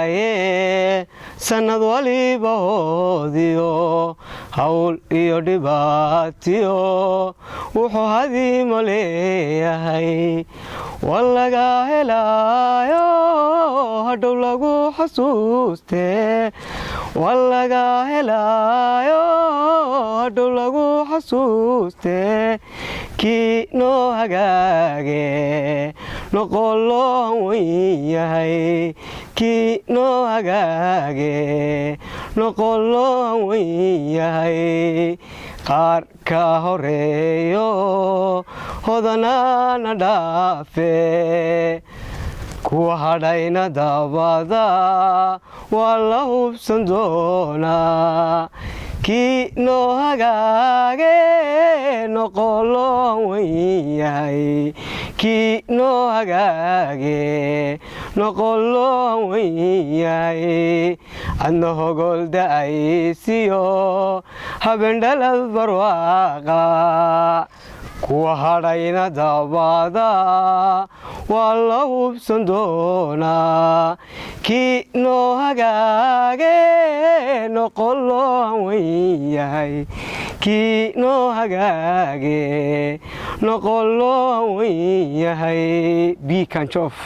heesayaye sanad waliba hoodiyo hawl iyo dhibaatiyo wuxuu hadiimo leeyahay walaga helaayo hadhow lagu xasuustee walaga helaayo hadhow lagu xasuustee kii noo hagaage noqolloon weyn yahay kii noo hagaage noqolloon weyn yahay qaar ka horeeyo hodanaana dhaafe kuwa hadhayna dabada waa la hubsan doonaa kii noo hagaage noqolloon weyn yahay kii noo hagaage noqolloon weyn yahay adna hogol da'aysiyo habendhalad barwaaqa kuwa hadhayna dabada waa la hubsan doonaa kii noo hagaage noqolloon weyn yahay kii noo hagaage noqolloon weyn yahay biikanjoof